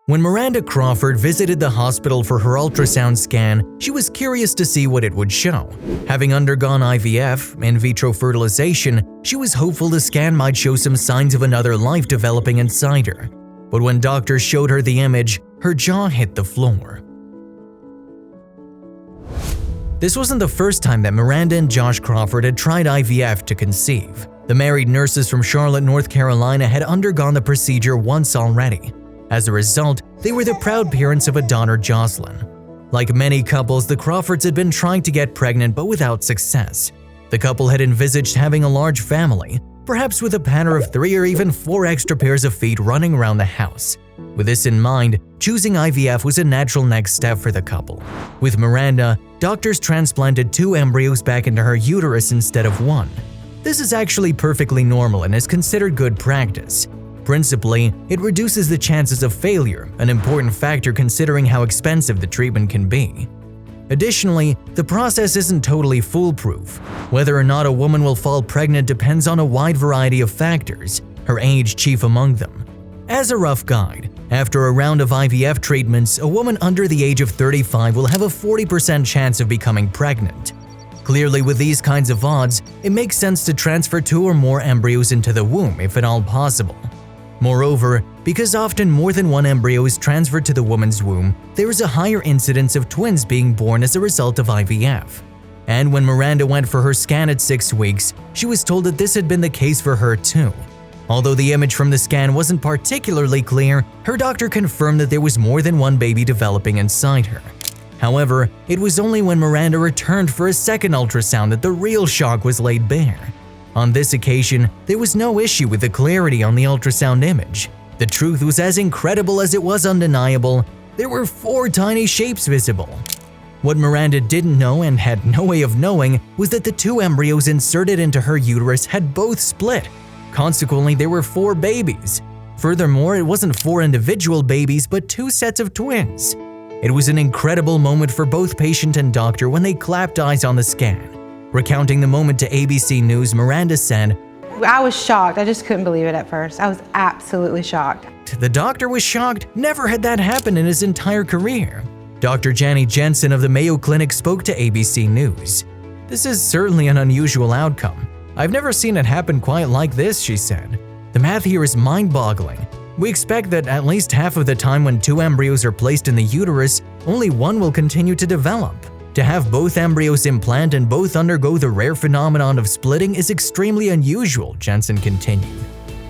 When Miranda Crawford visited the hospital for her ultrasound scan, she was curious to see what it would show. Having undergone IVF, in vitro fertilization, she was hopeful the scan might show some signs of another life developing inside her. But when doctors showed her the image, her jaw hit the floor. This wasn't the first time that Miranda and Josh Crawford had tried IVF to conceive. The married nurses from Charlotte, North Carolina had undergone the procedure once already. As a result, they were the proud parents of a daughter, Jocelyn. Like many couples, the Crawfords had been trying to get pregnant but without success. The couple had envisaged having a large family, perhaps with a pattern of 3 or even 4 extra pairs of feet running around the house. With this in mind, choosing IVF was a natural next step for the couple. With Miranda, doctors transplanted 2 embryos back into her uterus instead of 1. This is actually perfectly normal and is considered good practice. Principally, it reduces the chances of failure, an important factor considering how expensive the treatment can be. Additionally, the process isn't totally foolproof. Whether or not a woman will fall pregnant depends on a wide variety of factors, her age chief among them. As a rough guide, after a round of IVF treatments, a woman under the age of 35 will have a 40% chance of becoming pregnant. Clearly, with these kinds of odds, it makes sense to transfer 2 or more embryos into the womb if at all possible. Moreover, because often more than 1 embryo is transferred to the woman's womb, there is a higher incidence of twins being born as a result of IVF. And when Miranda went for her scan at 6 weeks, she was told that this had been the case for her too. Although the image from the scan wasn't particularly clear, her doctor confirmed that there was more than 1 baby developing inside her. However, it was only when Miranda returned for a second ultrasound that the real shock was laid bare. On this occasion, there was no issue with the clarity on the ultrasound image. The truth was as incredible as it was undeniable. There were 4 tiny shapes visible. What Miranda didn't know and had no way of knowing was that the 2 embryos inserted into her uterus had both split. Consequently, there were 4 babies. Furthermore, it wasn't 4 individual babies but 2 sets of twins. It was an incredible moment for both patient and doctor when they clapped eyes on the scan. Recounting the moment to ABC News, Miranda said, "I was shocked. I just couldn't believe it at first. I was absolutely shocked." The doctor was shocked. Never had that happen in his entire career. Dr. Janie Jensen of the Mayo Clinic spoke to ABC News. "This is certainly an unusual outcome. I've never seen it happen quite like this," she said. "The math here is mind-boggling. We expect that at least half of the time when 2 embryos are placed in the uterus, only 1 will continue to develop. To have both embryos implant and both undergo the rare phenomenon of splitting is extremely unusual," Jensen continued.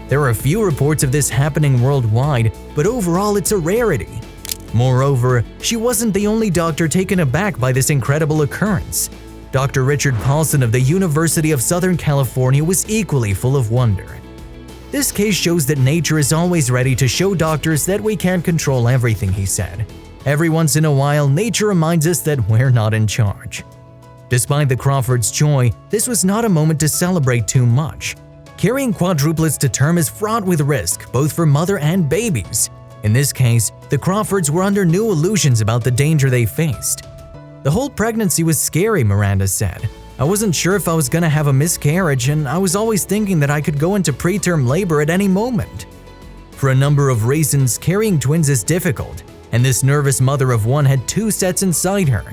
"There are a few reports of this happening worldwide, but overall it's a rarity." Moreover, she wasn't the only doctor taken aback by this incredible occurrence. Dr. Richard Paulson of the University of Southern California was equally full of wonder. "This case shows that nature is always ready to show doctors that we can't control everything," he said. "Every once in a while, nature reminds us that we're not in charge." Despite the Crawfords' joy, this was not a moment to celebrate too much. Carrying quadruplets to term is fraught with risk, both for mother and babies. In this case, the Crawfords were under new illusions about the danger they faced. "The whole pregnancy was scary," Miranda said. "I wasn't sure if I was going to have a miscarriage, and I was always thinking that I could go into preterm labor at any moment." For a number of reasons, carrying twins is difficult, and this nervous mother of 1 had 2 sets inside her.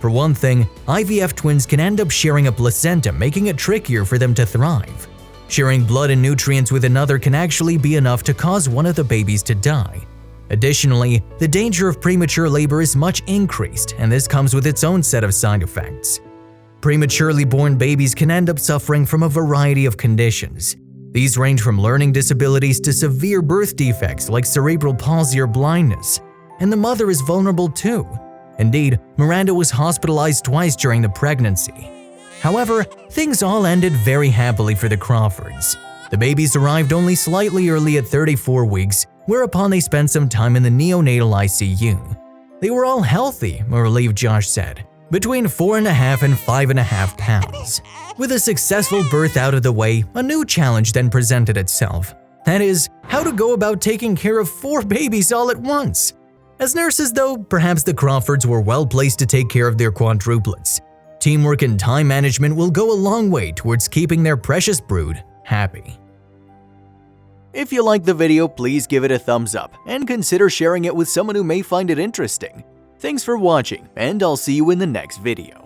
For one thing, IVF twins can end up sharing a placenta, making it trickier for them to thrive. Sharing blood and nutrients with another can actually be enough to cause one of the babies to die. Additionally, the danger of premature labor is much increased, and this comes with its own set of side effects. Prematurely born babies can end up suffering from a variety of conditions. These range from learning disabilities to severe birth defects like cerebral palsy or blindness. And the mother is vulnerable too. Indeed, Miranda was hospitalized twice during the pregnancy. However, things all ended very happily for the Crawfords. The babies arrived only slightly early at 34 weeks, whereupon they spent some time in the neonatal ICU. They were all healthy, a relieved Josh said, between 4.5 and 5.5 pounds. With a successful birth out of the way, a new challenge then presented itself. That is, how to go about taking care of 4 babies all at once. As nurses, though, perhaps the Crawfords were well placed to take care of their quadruplets. Teamwork and time management will go a long way towards keeping their precious brood happy. If you liked the video, please give it a thumbs up and consider sharing it with someone who may find it interesting. Thanks for watching, and I'll see you in the next video.